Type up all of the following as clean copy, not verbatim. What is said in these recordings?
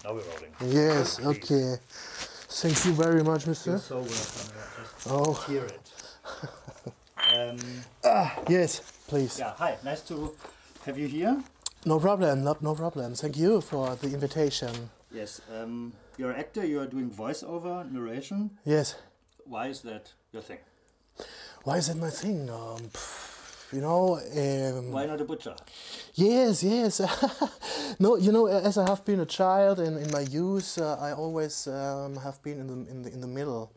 Now we're rolling. Yes, Please. okay. Thank you very much, mister. You're so welcome. Yeah, Oh. just hear it. Yes, please. Yeah, hi. Nice to have you here. No problem, no problem. Thank you for the invitation. Yes, you're an actor. You are doing voiceover narration. Yes. Why is that your thing? Why is that my thing? You know... Why not a butcher? Yes. No, you know, as I have been a child and in my youth, I always have been in the middle.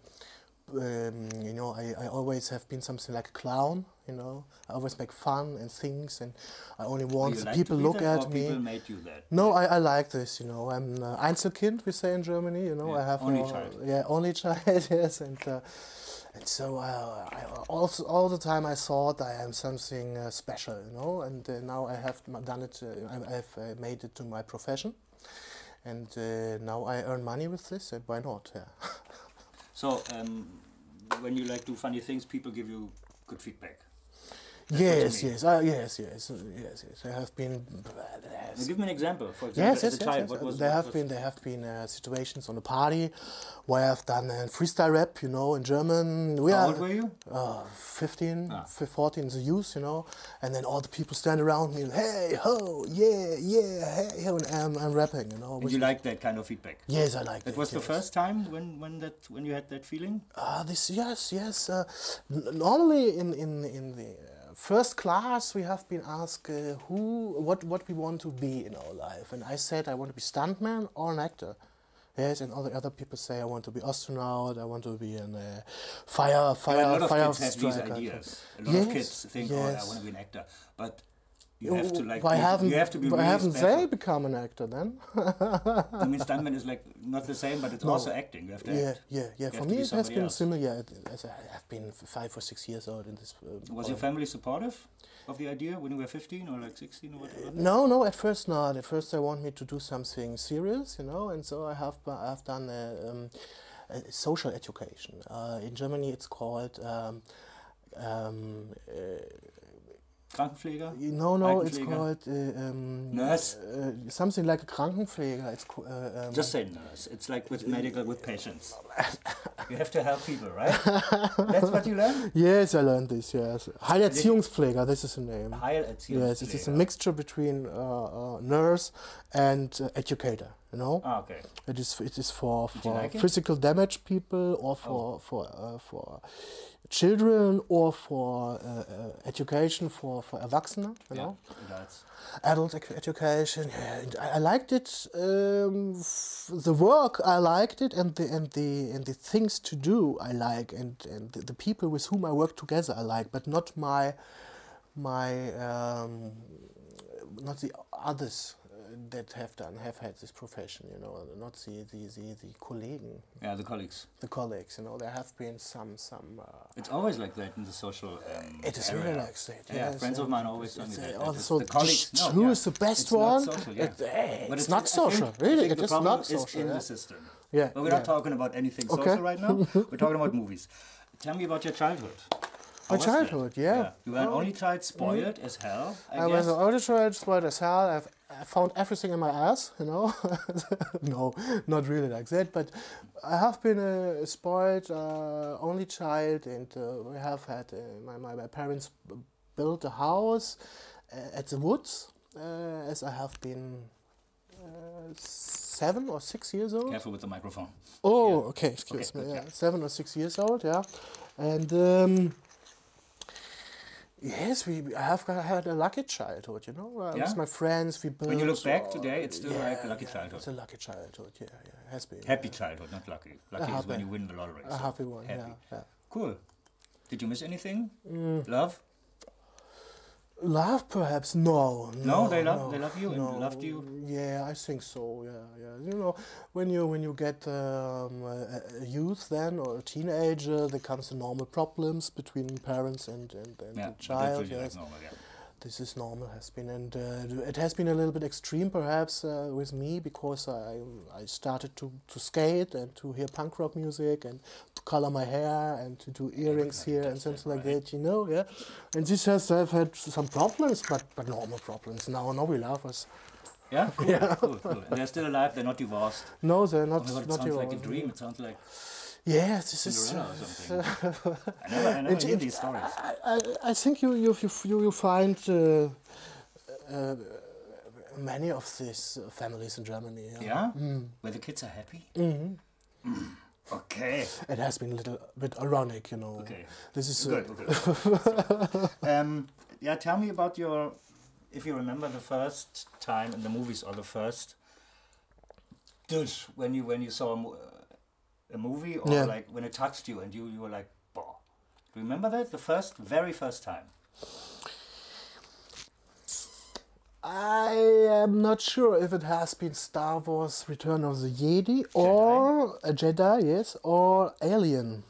You know, I always have been something like a clown. You know, I always make fun and things, and I only want people look at me. People made you that? No, I like this. You know, I'm Einzelkind, we say in Germany. You know, yeah, I have only child. Yeah, only child. Yes, and so I also all the time I thought I am something special. You know, and now I have done it. I have made it to my profession, and now I earn money with this. And why not? Yeah. So, when you like do funny things, people give you good feedback. Yes. I have been. Now give me an example. For example, as a child, what was there have been situations on a party where I've done freestyle rap. You know, in German. How old were you? 15, 14 in the youth. You know, and then all the people stand around me. Hey ho, yeah, hey ho, and I'm rapping. You know. And you like that kind of feedback? Yes, I like that. It was the first time when you had that feeling? Yes. Normally in the first class we have been asked what we want to be in our life, and I said I want to be stuntman or an actor. Yes, and other people say I want to be astronaut, I want to be in a fire a lot of kids have striker. these ideas. A lot of kids think, oh, I want to be an actor, but you have to like. Why you have to be really haven't special. they become an actor then? I mean, stuntman is like not the same, but it's also acting. You have to act. Yeah. For me, it has been similar. As I have been 5 or 6 years old in this. Was your family supportive of the idea when you were 15 or like 16 or whatever? No, at first not. At first, they want me to do something serious, you know, and so I have done a social education. In Germany, it's called. Krankenpfleger? No, it's called nurse. Something like a Krankenpfleger. It's just say nurse. It's like with patients. You have to help people, right? That's what you learned? Yes, I learned this. Yes, Heilerziehungspfleger. This is the name. Heilerziehungspfleger. Yes, it is a mixture between nurse and educator. You know. Ah, okay. It is for like physical damage people, or for children, or for education for Erwachsene, you know? Adult education. Yeah, and I liked it. The work I liked it, and the things to do I like, and the people with whom I work together I like, but not not the others that have had this profession, you know, not the Kollegen. Yeah, the colleagues. The colleagues, you know, there have been some. It's always like that in the social. It is really like that. Yeah, yes, friends of mine always tell me that. Also, the colleagues. Who is the best one? Not social, yeah. It's not social, really. It is not social. It's in the system. Yeah. But we're not talking about anything social right now. We're talking about movies. Tell me about your childhood. My childhood, yeah. You were an only child, spoiled as hell, I guess. Was an only child, spoiled as hell. I found everything in my ass, you know. No, not really like that, but I have been a spoiled only child, and we have had my parents built a house at the woods, as I have been 7 or 6 years old. Careful with the microphone. Oh, yeah. Okay, excuse me. Yeah, 7 or 6 years old, yeah, and. Yes, I have had a lucky childhood, you know. With my friends, we built. When you look back today, it's still like a lucky childhood. It's a lucky childhood, yeah, it has been. Happy childhood, not lucky. Lucky is when you win the lottery. A happy one, happy. Yeah. Cool. Did you miss anything? Love? Love, perhaps? No. They love you and loved you. Yeah, I think so. Yeah. You know, when you get a youth then, or a teenager, there comes the normal problems between parents and the child. That's really normal, yeah. This is normal, has been, and it has been a little bit extreme perhaps with me, because I started to skate and to hear punk rock music and to color my hair and to do earrings here and something like that, you know, yeah. And this I've had some problems, but normal problems. Now we laugh us. Yeah? Cool, yeah. Cool. And they're still alive, they're not divorced. No, they're not. Oh my God, it not sounds like a divorced. dream, it sounds like Yeah, this is. Cinderella or something. I never hear these stories. I think you find many of these families in Germany. Yeah? Where the kids are happy? Okay. It has been a little bit ironic, you know. Okay. This is good. Yeah, tell me about your, if you remember the first time in the movies or the first when you saw a movie or like when it touched you and you were like, "Boah." Do you remember that? The very first time? I am not sure if it has been Star Wars Return of the Jedi or a Jedi, yes, or Alien.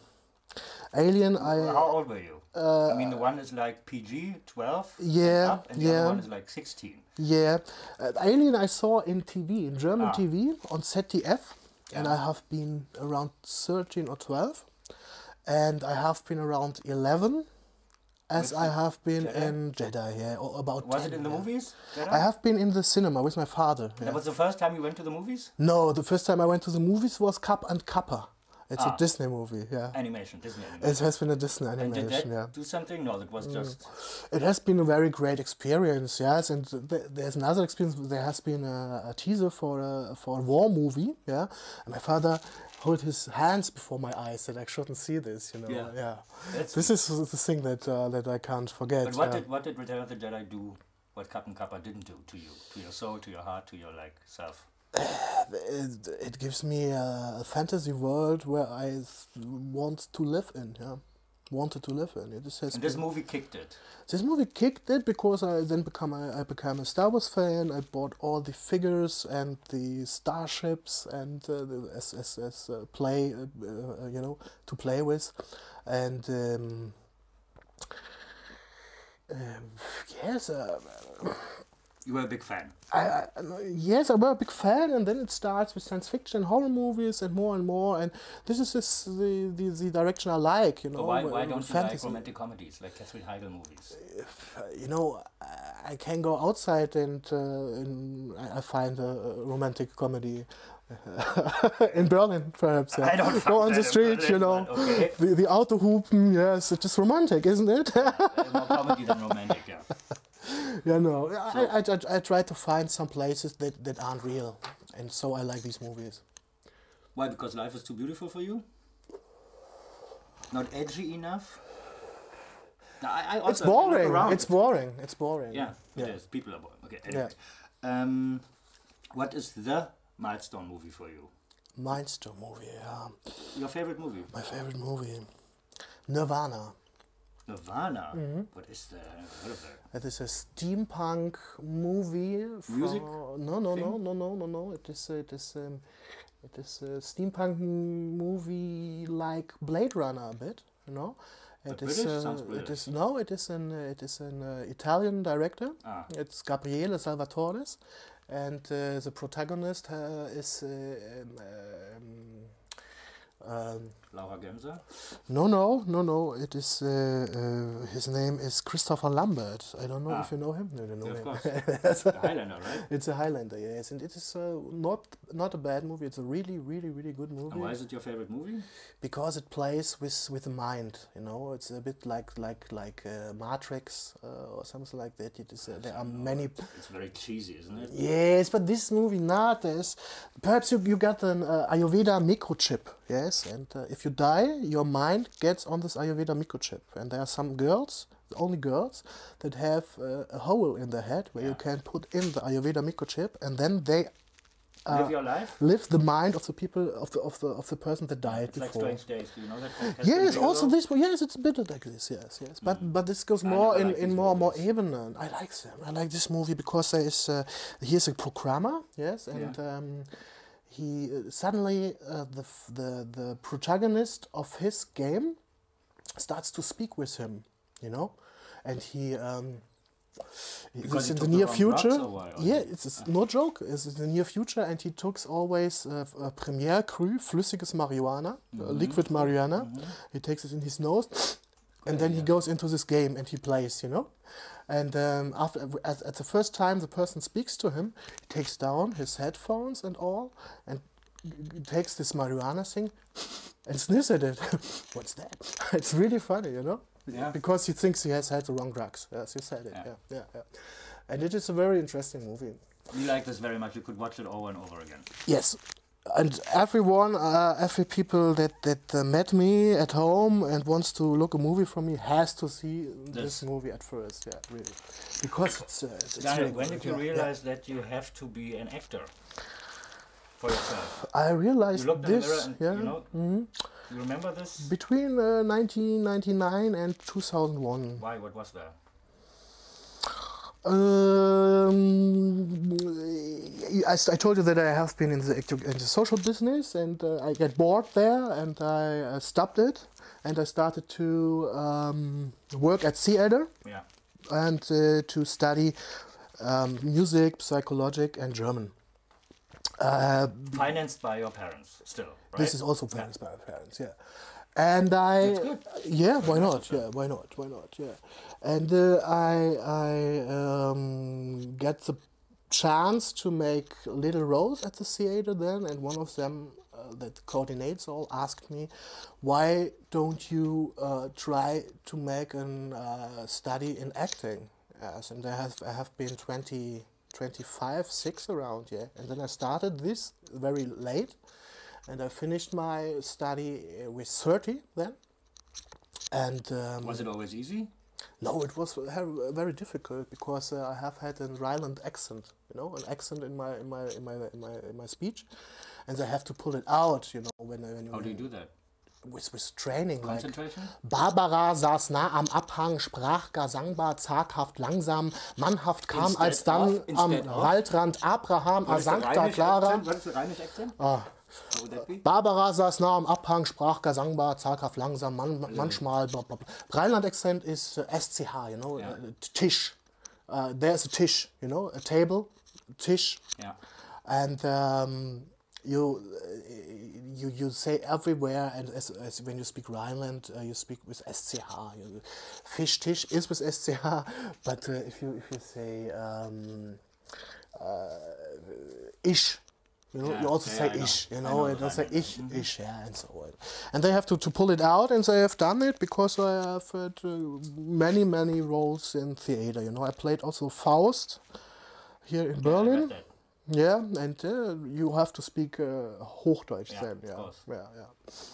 Alien, How old were you? I mean, the one is like PG, 12, yeah, up, and the other one is like 16. Yeah. Alien I saw in TV, in German TV, on ZDF, and I have been around 13 or 12, and I have been around 11, as I have been in Jedi, yeah, or about Was 10, it in the movies, Jedi? I have been in the cinema with my father. That was the first time you went to the movies? No, the first time I went to the movies was Cap and Kappa. It's a Disney movie, yeah. Disney animation. It has been a Disney animation, and did that yeah. do something? No, it was just... It has been a very great experience, yes. And there's another experience. There has been a teaser for a war movie, yeah. And my father held his hands before my eyes that I shouldn't see this, you know. Yeah. This is the thing that I can't forget. But what did Return of the Jedi do? What Captain Kappa didn't do to you, to your soul, to your heart, to your self? It gives me a fantasy world where I want to live in, yeah. Wanted to live in. This movie kicked it? This movie kicked it because I then became a Star Wars fan. I bought all the figures and the starships and as play, you know, to play with. And yes... You were a big fan. Yes, I was a big fan, and then it starts with science fiction, horror movies, and more. And this is the direction I like, you know. But why don't you like romantic comedies, like Catherine Heigl movies? You know, I can go outside and I find a romantic comedy. In Berlin, perhaps. Yeah. I don't go on the street, Berlin, you know. Okay. The Autohupen, yes, it's just romantic, isn't it? More comedy than romantic, yeah. Yeah, no. I try to find some places that aren't real, and so I like these movies. Why? Because life is too beautiful for you? Not edgy enough? No, I also it's boring. It's boring. It's boring. Yeah, it is. People are boring. Okay. Anyway. What is the milestone movie for you? Milestone movie. Your favorite movie? My favorite movie, Nirvana. Nirvana? What is that? I never heard of that. It is a steampunk movie. Music? No. It is a steampunk movie like Blade Runner a bit, you know. Sounds British. It is an Italian director. It's Gabriele Salvatores, and the protagonist is. Laura Gemser? No. It is his name is Christopher Lambert. I don't know if you know him. No, you know him. Of course. It's a Highlander, right? It's a Highlander, yes, and it is not a bad movie. It's a really good movie. And why is it your favorite movie? Because it plays with the mind. You know, it's a bit like Matrix or something like that. It is there are many. It's very cheesy, isn't it? Yes, but this movie not is. Perhaps you got an Ayurveda microchip. Yes, and if you die, your mind gets on this Ayurveda microchip. And there are some girls, only girls, that have a hole in their head where you can put in the Ayurveda microchip, and then they live your life. Live the mind of the people of the person that died it's before. Like Strange Days. Do you know that? Yes, also this. Yes, it's a bit like this. Yes. But this goes more in more Ebenen. I like them. I like this movie because there is here's a programmer. Yes, and. He suddenly the protagonist of his game starts to speak with him, you know, and he it's in the near future. Yeah, it's no joke. It's in the near future, and he takes always a Premier Cru, flüssiges Marihuana, liquid marijuana. He takes it in his nose. and then he goes into this game and he plays, you know. And at the first time the person speaks to him, he takes down his headphones and all, and takes this marijuana thing and sniffs at it. What's that? It's really funny, you know? Yeah. Because he thinks he has had the wrong drugs. Yes, you said it. Yeah. And it is a very interesting movie. You like this very much. You could watch it over and over again. Yes. And everyone, every people that met me at home and wants to look a movie from me has to see this movie at first. Yeah, really. Because it's Daniel, really when good. did you realize that you have to be an actor for yourself? I realized you looked this. In the mirror and, you know, you remember this? Between 1999 and 2001. Why? What was there? I told you that I have been in the social business, and I get bored there, and I stopped it, and I started to work at theater, and to study music, psychology, and German. Financed by your parents, still, right? This is also financed by my parents, yeah. And I, yeah, why not? Yeah, why not? Yeah, and I get the chance to make little roles at the theater then, and one of them that coordinates all asked me, why don't you try to make a study in acting? Yes, and I have been 25, 6 around, yeah, and then I started this very late. And I finished my study with 30 then. And was it always easy? No, it was very difficult because I have had an Rhineland accent, you know, an accent in my speech, and I have to pull it out, you know, when you. How do you do that? With training, Concentration? Like Barbara saß nah am Abhang, sprach gar sangbar, zaghaft, langsam, mannhaft kam alsdann am Waldrand Abraham, Sancta Clara. What is the Rhinish accent? How would that be? Barbara saß nah am Abhang, sprach gar sangbar, zaghaft, langsam, manchmal. Rheinland-Accent is SCH, you know, Tisch. There's a Tisch, you know, a table, Tisch. Yeah. And you say everywhere, and as when you speak Rhineland, you speak with SCH. Fish Tisch is with SCH, but if you say ish. You know, you also say ish, you know, and they say ish, yeah, and so on. And they have to pull it out, and they have done it because I have had many roles in theater. You know, I played also Faust here in Berlin. Yeah, and you have to speak Hochdeutsch then. Yeah.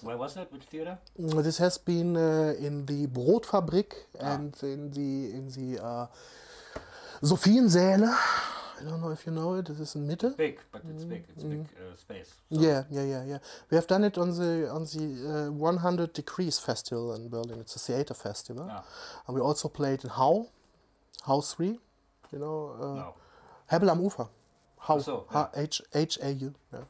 Where was that? Which theater? This has been in the Brotfabrik and in the Sophiensäle. I don't know if you know it. This is in Mitte. Big, but it's big. It's big space. So. Yeah. We have done it on the 100 Degrees Festival in Berlin. It's a theater festival, and we also played in Hau 3. You know, no. Hebel am Ufer. Hau, yeah. H-A-U. Yeah.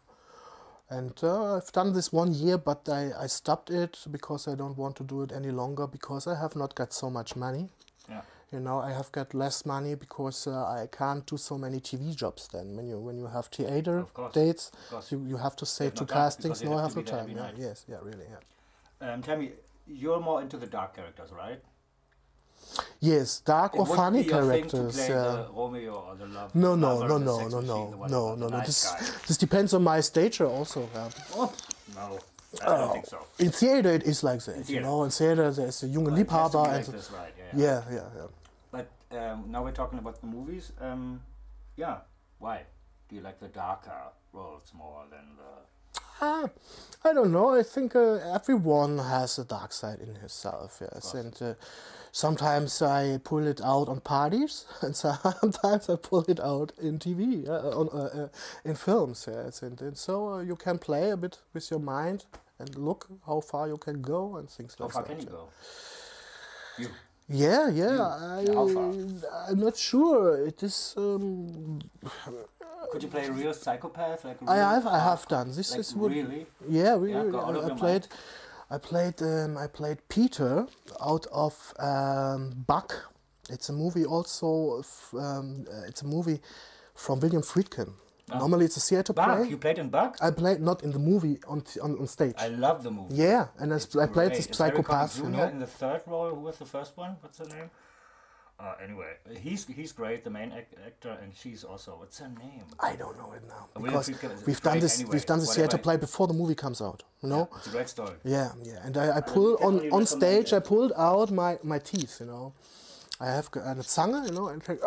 And I've done this 1 year, but I stopped it because I don't want to do it any longer because I have not got so much money. Yeah. You know, I have got less money because I can't do so many TV jobs then. When you have theater dates, you have to say to castings, no, I have no time. Yeah, yes, yeah, really, yeah. Tell me, you're more into the dark characters, right? Yes, dark or funny characters. To play the Romeo or the love. No. This depends on my stature also. Yeah. Oh, no. I don't think so. In theater it is like that, you know. In theater there's a junge Liebhaber. Like this, right? Yeah. But now we're talking about the movies. Why do you like the darker roles more than the? I don't know. I think everyone has a dark side in himself. Yes, and sometimes I pull it out on parties, and sometimes I pull it out in TV, in films. Yes, and so you can play a bit with your mind and look how far you can go and things like that. How far can you go? You. Yeah. How far? I'm not sure. It is. Could you play a real psychopath? Like I have done this. Like is really? Yeah, really. I played Peter out of Buck. It's a movie also. It's a movie from William Friedkin. Normally it's a theater Bach. play. You played in Bach? I played not in the movie, on stage. I love the movie. Yeah, and I played this psychopath. You know? In the third role, who was the first one? What's her name? Anyway, he's great, the main actor, and she's also. What's her name? I don't know it now Because we've done this. Anyway, we've done this theater play before the movie comes out. You know. Yeah, it's a great story. Yeah, and I pull on stage. I pulled out my teeth. You know, I have eine Zange. You know, and like,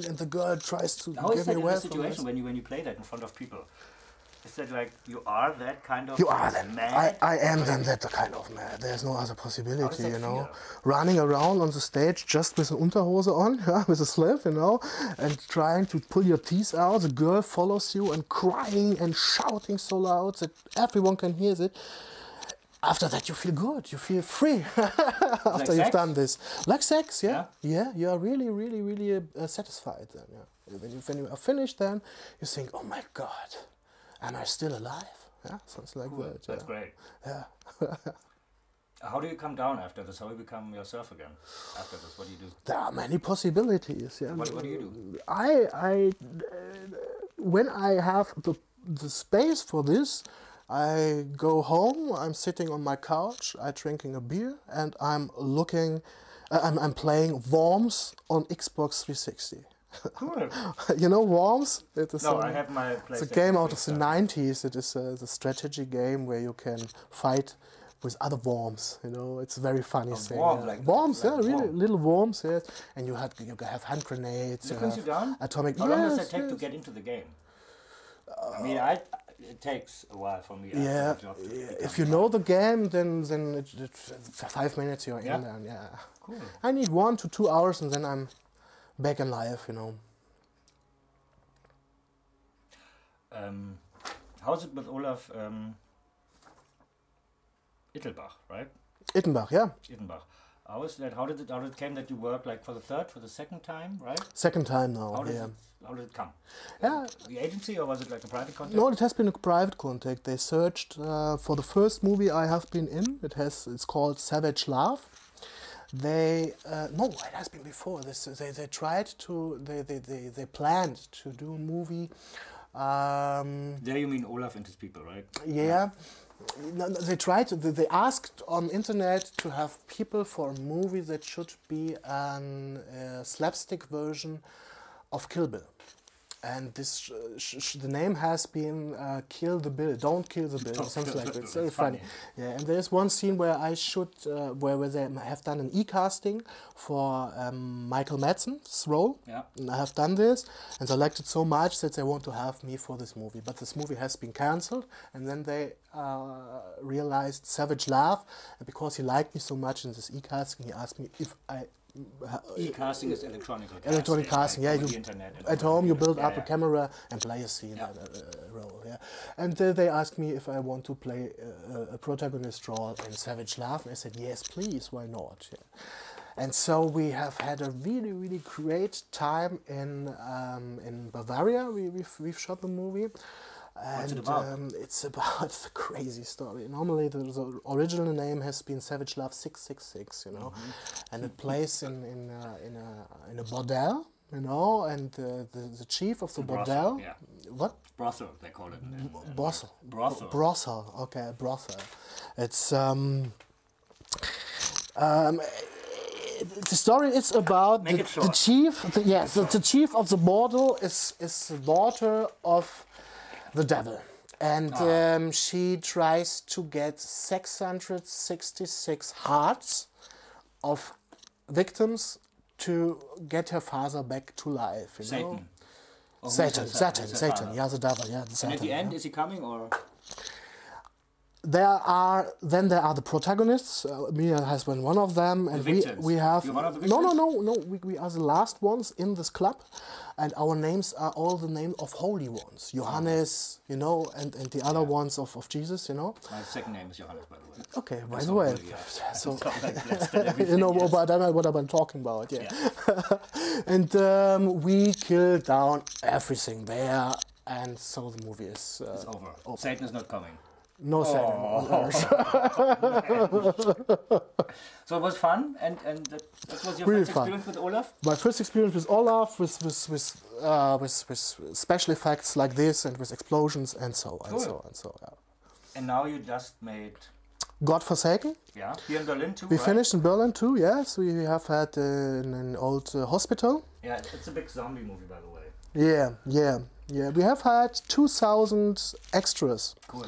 and the girl tries to give me away. How is that in the situation when you play that in front of people? Is that like you are that kind of You are then mad? I am then that kind of mad. There's no other possibility, you know. Feel? Running around on the stage just with an Unterhose on, yeah, with a slip, you know, and trying to pull your teeth out. The girl follows you and crying and shouting so loud that everyone can hear it. After that, you feel good. You feel free after you've done this. Like sex, yeah. Yeah, you are really, really, really satisfied then. Yeah. When you are finished, then you think, oh my God. Am I still alive? Yeah, something like that. That's great. Yeah. How do you come down after this? How do you become yourself again after this? What do you do? There are many possibilities. Yeah. What do you do? When I have the space for this, I go home. I'm sitting on my couch. I'm drinking a beer, and I'm looking. I'm playing Worms on Xbox 360. Cool. You know Worms? I have my PlayStation. It's a game out of the 90s. It is the strategy game where you can fight with other worms. You know, it's a very funny thing. Worm, like worms, like really worm. little worms. Yes, and you have hand grenades. It brings you down. Atomic. How long does it take to get into the game? I mean, it takes a while for me. Yeah, if you know the game, then 5 minutes you're in there. Yeah. Cool. I need 1 to 2 hours, and then I'm back in life, you know. How's it with Olaf Ittelbach, right? Ittenbach, yeah. Ittenbach. How is that? How did it came that you worked like for the second time, right? Second time now. How did it come? Yeah. The agency, or was it like a private contact? No, it has been a private contact. They searched for the first movie I have been in. It's called Savage Love. They no, it has been before. They tried to they planned to do a movie. There you mean Olaf and his people, right? Yeah. No, they asked on internet to have people for a movie that should be a slapstick version of Kill Bill. And this the name has been Kill the Bill, Don't Kill the Bill, or something like that. It's very funny. Yeah, and there's one scene where I should, where they have done an e-casting for Michael Madsen's role. Yeah. And I have done this, and they liked it so much that they want to have me for this movie. But this movie has been cancelled, and then they realized Savage Love, and because he liked me so much in this e-casting, he asked me if I... E-casting is electronic casting. Electronic casting, yeah. At home you build up a camera and play a scene, role, yeah. And they asked me if I want to play a protagonist role in Savage Love, and I said, yes, please, why not? Yeah. And so we have had a really, really great time in Bavaria. We've shot the movie. And what's it about? It's about a crazy story. Normally, the original name has been Savage Love 666, you know, and it plays in a bordel, you know, and the chief of the bordel. Yeah. What? Brothel, they call it. Brothel. Brothel. Brothel. Okay, brothel. It's the story is about the chief. The chief of the bordel is the daughter of the devil, and she tries to get 666 hearts of victims to get her father back to life. You know? Satan. Yeah, the devil. Yeah, the Satan. And at the end, is he coming or? There are the protagonists. Mia has been one of them, and we have. You're one of the No. We are the last ones in this club, and our names are all the name of holy ones. Johannes, you know, and the other ones of Jesus, you know. My second name is Johannes, by the way. Okay, by the way, so you know what I'm talking about, yeah. And we kill down everything there, and so the movie is it's over. Satan is not coming. No setting on Earth. So it was fun, and that was your Really first fun. experience with Olaf? My first experience with Olaf, with special effects like this, and with explosions, and so Cool. and so and so. Yeah. And now you just made, God Forsaken. yeah, here in Berlin too, We right? finished in Berlin too. Yes, we have had an old hospital. Yeah, it's a big zombie movie, by the way. Yeah, yeah, yeah. We have had 2,000 extras. Cool.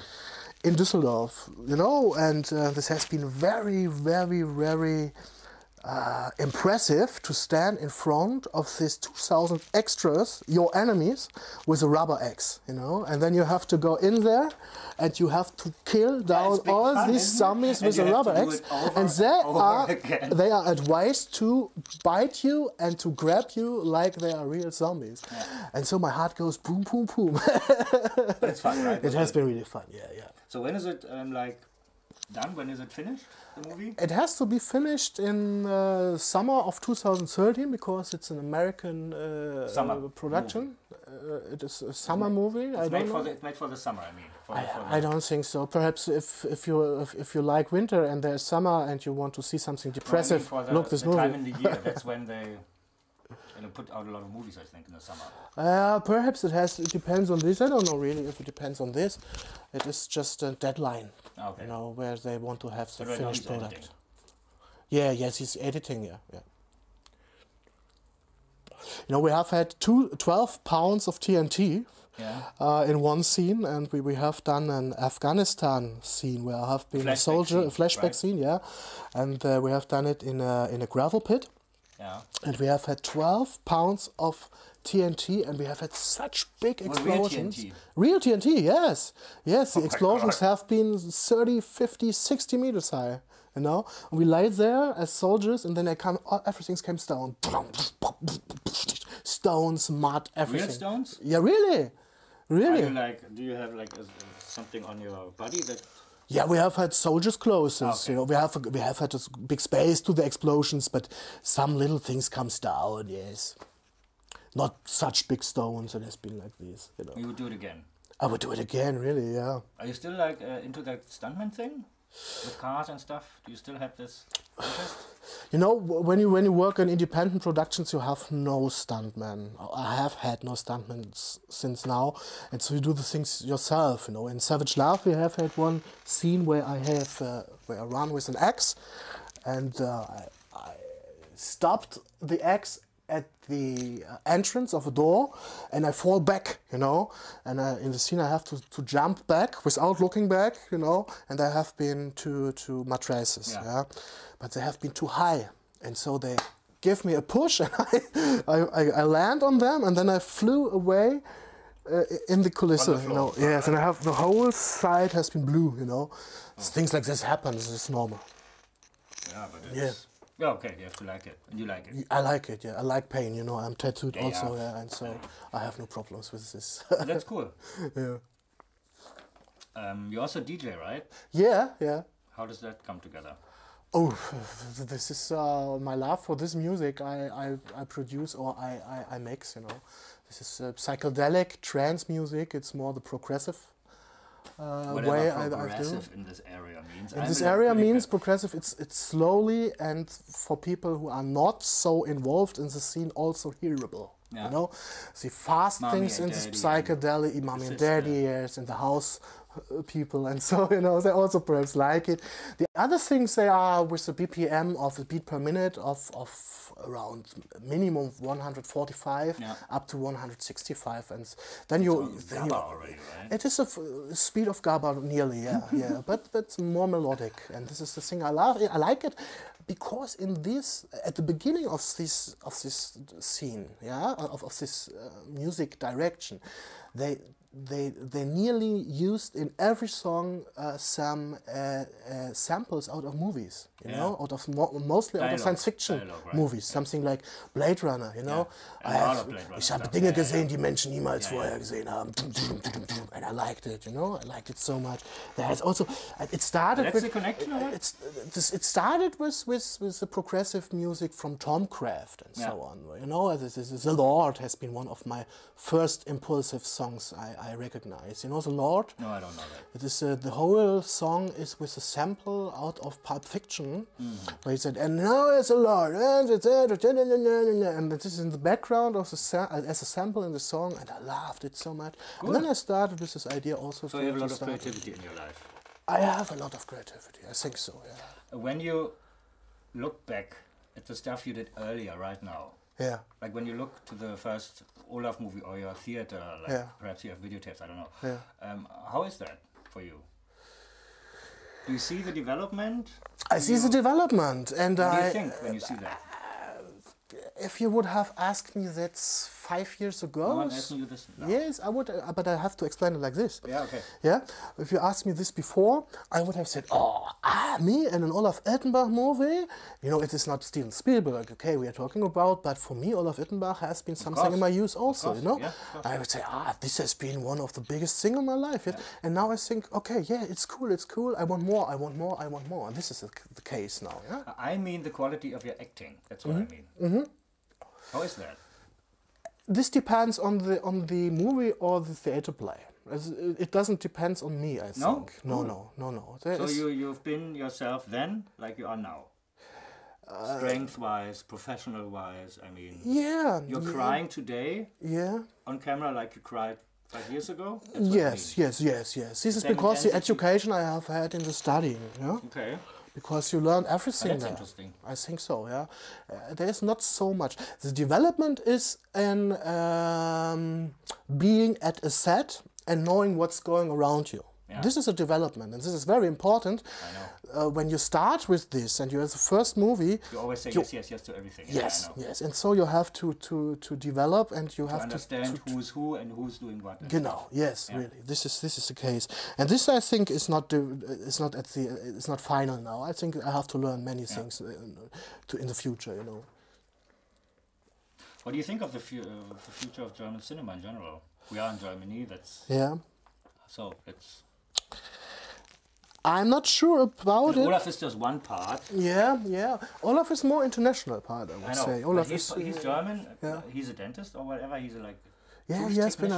In Düsseldorf, you know, and this has been very, very, very impressive to stand in front of these 2,000 extras, your enemies, with a rubber axe, you know, and then you have to go in there and you have to kill down all fun, these zombies with a rubber axe, and they are advised to bite you and to grab you like they are real zombies. Yeah. And so my heart goes boom, boom, boom. That's fun, right? It has been really fun, yeah, yeah. So when is it like done? When is it finished, the movie? It has to be finished in summer of 2013 because it's an American Summer production. It is a summer movie. It's made for the summer, I mean. I don't think so. Perhaps if you like winter and there's summer and you want to see something depressive, look this movie. Time in the year, that's when they put out a lot of movies, I think, in the summer. Perhaps it depends on this. I don't know really if it depends on this. It is just a deadline, Okay. you know, where they want to have the right now finished he's product. editing. Yeah, yes, he's editing, yeah. You know, we have had 12 pounds of TNT Yeah. in one scene, and we have done an Afghanistan scene where I have been a soldier, a flashback scene, yeah. And we have done it in a gravel pit. Yeah. And we have had 12 pounds of TNT, and we have had such big explosions. Real TNT, yes. Yes, the explosions have been 30, 50, 60 meters high, you know. And we lay there as soldiers, and then everything comes down. Stones, mud, everything. Real stones? Yeah, really. Really. Do you have like something on your body that... Yeah, we have had soldiers' clothes. Okay. You know, we have had a big space to the explosions, but some little things comes down. Yes, not such big stones. It has been like this. You know. You would do it again? I would do it again. Really, yeah. Are you still like into that stuntman thing with cars and stuff? Do you still have this interest? You know, when you work on independent productions, you have no stuntman. I have had no stuntmen since now, and so you do the things yourself. You know, in Savage Love, we have had one scene where I run with an axe, and I stopped the axe at the entrance of a door, and I fall back, you know, and in the scene I have to jump back without looking back, you know, and I have been to mattresses, yeah, but they have been too high, and so they give me a push, and I land on them, and then I flew away in the Kulisse, you know, yes, and I have the whole side has been blue, you know, things like this happen, it's normal. Yeah, but it's... Yeah, okay, you have to like it, and you like it. I like it, yeah. I like pain, you know. I'm tattooed also, yeah, and so I have no problems with this. That's cool. Yeah. You also DJ, right? Yeah, yeah. How does that come together? Oh, this is my love for this music. I produce or I mix, you know. This is psychedelic trance music. It's more the progressive way I do. In this area means. In this area means progressive. It's slowly, and for people who are not so involved in the scene, also hearable. Yeah. You know, the fast things in this psychedelic, Mommy and Daddy, yes, in the house people, and so, you know, they also perhaps like it. The other things they are with the BPM of a beat per minute of around minimum 145 up to 165, and then already, right? It is a speed of GABA nearly, yeah, yeah, but it's more melodic, and this is the thing I love. I like it because in this, at the beginning of this scene, yeah, of this music direction, they nearly used in every song some samples out of movies, you know, mostly out of science fiction movies, something like Blade Runner, you know. Ich habe Dinge gesehen, die Menschen niemals vorher gesehen haben, and I liked it, you know. I liked it so much. There's also it started. That's the connection. It started with the progressive music from Tomcraft and so on, you know. The Lord has been one of my first impulsive songs. songs I recognize. You know the Lord? No, I don't know that. It is the whole song is with a sample out of Pulp Fiction, where he said, "And now it's a Lord," and this is in the background of the as a sample in the song, and I loved it so much. Good. And then I started with this idea also. So you have a lot of creativity in your life. I have a lot of creativity. I think so. Yeah. When you look back at the stuff you did earlier, right now. Yeah. Like when you look to the first Olaf movie or your theater, like perhaps you have videotapes, I don't know. Yeah. How is that for you? Do you see the development? I see the development, and what do you think when you see that? If you would have asked me that 5 years ago, no, I'm asking you this now. Yes, I would, but I have to explain it like this. Yeah, okay. Yeah, if you asked me this before, I would have said, me and an Olaf Ittenbach movie. You know, it is not Steven Spielberg, okay, we are talking about, but for me, Olaf Ittenbach has been something in my youth also, you know. Yeah, I would say, this has been one of the biggest things in my life. Yeah? And now I think, okay, yeah, it's cool, I want more, and this is the case now. Yeah? I mean the quality of your acting, that's what I mean. Mm-hmm. How is that? This depends on the movie or the theater play. It doesn't depend on me, I think. No. So you've been yourself then, like you are now? Strength-wise, professional-wise, I mean... Yeah. You're crying today? Yeah. On camera like you cried 5 years ago? Yes. This is because the education I have had in the studying. Yeah? Okay. Because you learn everything that's there. Interesting. I think so, yeah. There's not so much. The development is in being at a set and knowing what's going around you. Yeah. This is a development, and this is very important. I know. When you start with this and you have the first movie... You always say yes to everything. Yes, yes. And so you have to develop, and you have to understand who's who and who's doing what. Genau, yes, really. This is the case. And this, I think, is not final now. I think I have to learn many things in the future, you know. What do you think of the future of German cinema in general? We are in Germany, that's... Yeah. So, it's... I'm not sure about it. Olaf is just one part. Yeah. Olaf is more international part, I would say. Olaf he's German. He's a dentist or whatever. He's like he has been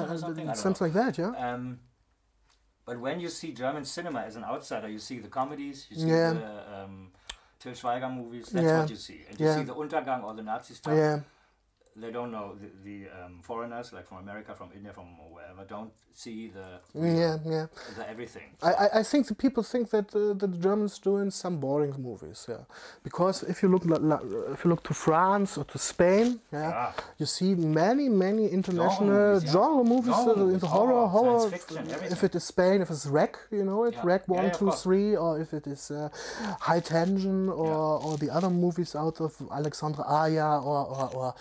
something like that. Yeah. But when you see German cinema as an outsider, you see the comedies, you see the Til Schweiger movies. That's what you see, and you see the Untergang or the Nazi stuff. Yeah. They don't know the foreigners, like from America, from India, from wherever, don't see the everything. So I think the people think that the Germans doing some boring movies, because if you look to France or to Spain, you see many international genre movies in the horror. Science fiction, if it is Spain, if it's Rec, you know it, Rec 1, 2, 3, or if it is High Tension or the other movies out of Alexandre Aja or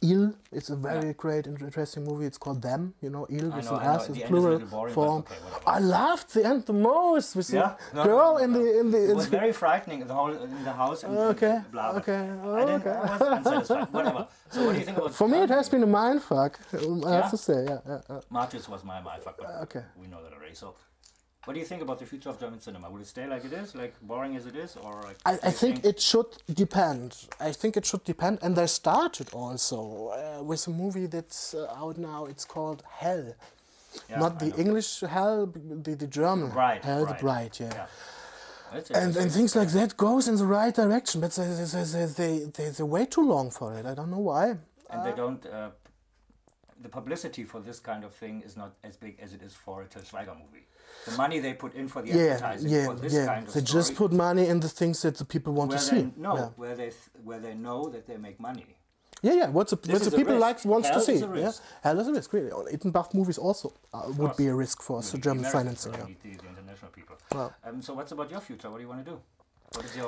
Il, it's a very great, interesting movie. It's called Them, you know, Il with an S, is plural form. Okay, I loved the end the most with the girl in the. It was very frightening in the house. And okay. Blah, blah. Okay. I was unsatisfied. Whatever. So what do you think about? For me, it has been a mindfuck. I have to say, Marches was my mindfuck, but we know that already. So. What do you think about the future of German cinema? Will it stay like it is, like boring as it is, or like? I think it should depend. And they started also with a movie that's out now. It's called Hell, not the English Hell, the German Hell, the Bride. Yeah. And things like that goes in the right direction, but they wait too long for it. I don't know why. And they don't. The publicity for this kind of thing is not as big as it is for a Til Schweiger movie. The money they put in for the advertising for this kind of they just put money in the things that the people want to see. Where they know that they make money. What the people wants to see. Hell is a risk, really. Ittenbach movies also would be a risk for German financing. The international people. Wow. So what's about your future? What do you want to do?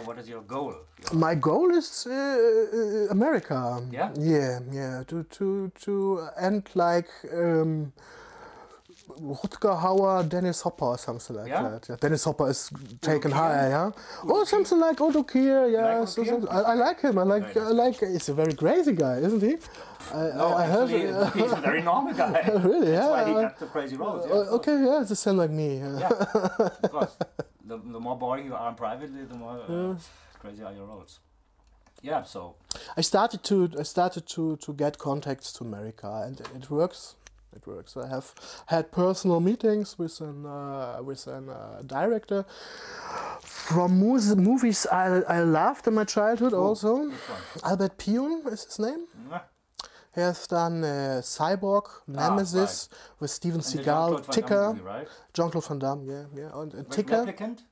What is your goal? My goal is America. Yeah. To end like Rutger Hauer, Dennis Hopper, or something like that. Yeah. Dennis Hopper is taken higher, or something like Udo Kier. I like him. I like. He's a very crazy guy, isn't he? He's a very normal guy. Really? That's why he got the crazy roles. It's the same like me. Of course. The more boring you are privately, the more crazy are your roles. Yeah, so I started to get contacts to America, and it works. it works. So I have had personal meetings with an director from movies I loved in my childhood also. Albert Pyun is his name. Yeah. He has done Cyborg, Nemesis, with Steven Seagal, Ticker. Right? Jean-Claude Van Damme, yeah. And Ticker. Replicant?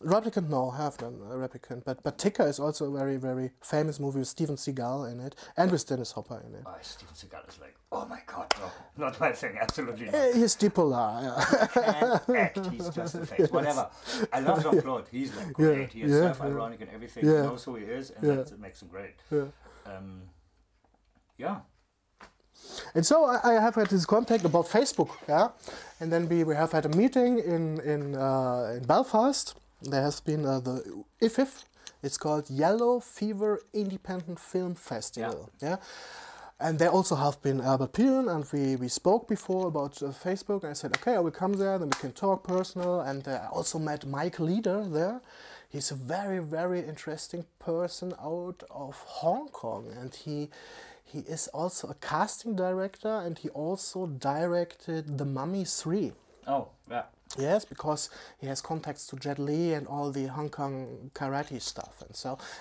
Replicant, no, I have done Replicant. But Ticker is also a very, very famous movie with Steven Seagal in it and with Dennis Hopper in it. Oh, Steven Seagal is like, oh my god, no, not my thing, absolutely not. He's bipolar, yeah. He can't act, he's just a face, whatever. I love Jean-Claude, he's like great, he is self-ironic and everything, he knows who he is, and that makes him great. Yeah. And so I have had this contact about Facebook, yeah, and then we have had a meeting in Belfast. There has been the IFIF. It's called Yellow Fever Independent Film Festival, yeah. And there also have been Albert Pyun, and we spoke before about Facebook. And I said, okay, I will come there, then we can talk personal. And I also met Mike Leader there. He's a very, very interesting person out of Hong Kong, and he is also a casting director, and he also directed The Mummy 3. Oh, yeah. Yes, because he has contacts to Jet Li and all the Hong Kong karate stuff,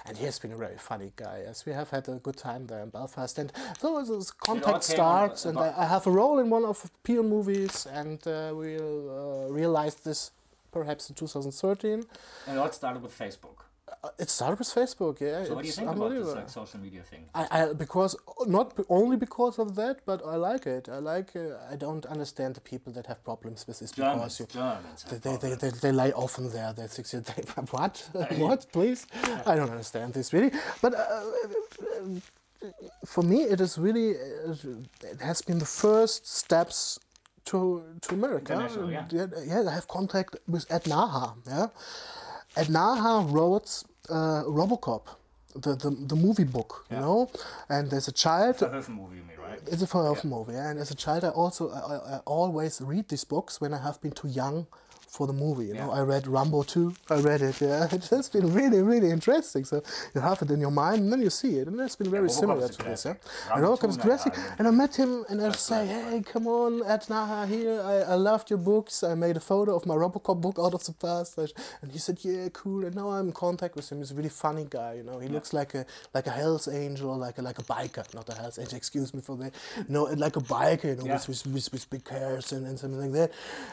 and he has been a very funny guy. Yes, we have had a good time there in Belfast, and so this contact starts, and I have a role in one of Pyun movies, and we'll realize this perhaps in 2013. And it all started with Facebook. It started with Facebook, yeah. So what do you think about this like, social media thing? Because not only because of that, but I like it. I don't understand the people that have problems with this because they lie often there. What? What? Please? Yeah. I don't understand this really. But for me, it is really it has been the first steps to America. Yeah, I have contact with Ed Naha. Yeah. Ed Naha wrote Robocop, the movie book, you know, and there's a child. It's a Verhoeven movie, you mean, right? It's a Verhoeven movie, and as a child, I always read these books when I have been too young for the movie. You know, I read Rambo 2. I read it. Yeah, it has been really, really interesting. So you have it in your mind, and then you see it, and it's been very similar to this. Yeah, Robocop is classic. And I met him, and I say, "Hey, come on, Ed Naha here. I loved your books. I made a photo of my Robocop book out of the past." And he said, "Yeah, cool." And now I'm in contact with him. He's a really funny guy. You know, he looks like a Hell's Angel, like a biker, not a Hell's Angel. Excuse me for that. No, like a biker. You know, with big hairs and something like that.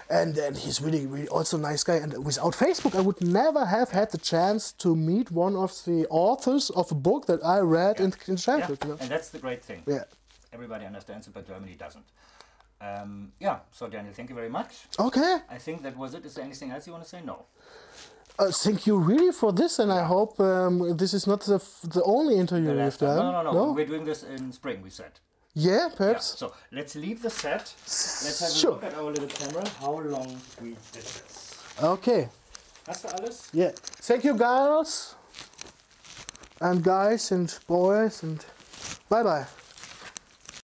And then he's really, really also a nice guy, and without Facebook I would never have had the chance to meet one of the authors of a book that I read in childhood. You know? And that's the great thing. Yeah, everybody understands it, but Germany doesn't. So Daniel, thank you very much. Okay. I think that was it. Is there anything else you want to say? No. Thank you really for this, and I hope this is not the only interview we've done. No. We're doing this in spring, we said. Yeah, perhaps. Yeah. So let's leave the set. Let's have a look at our little camera. How long we did this. Okay. Hast du alles? Yeah. Thank you, girls and guys and boys, and bye bye.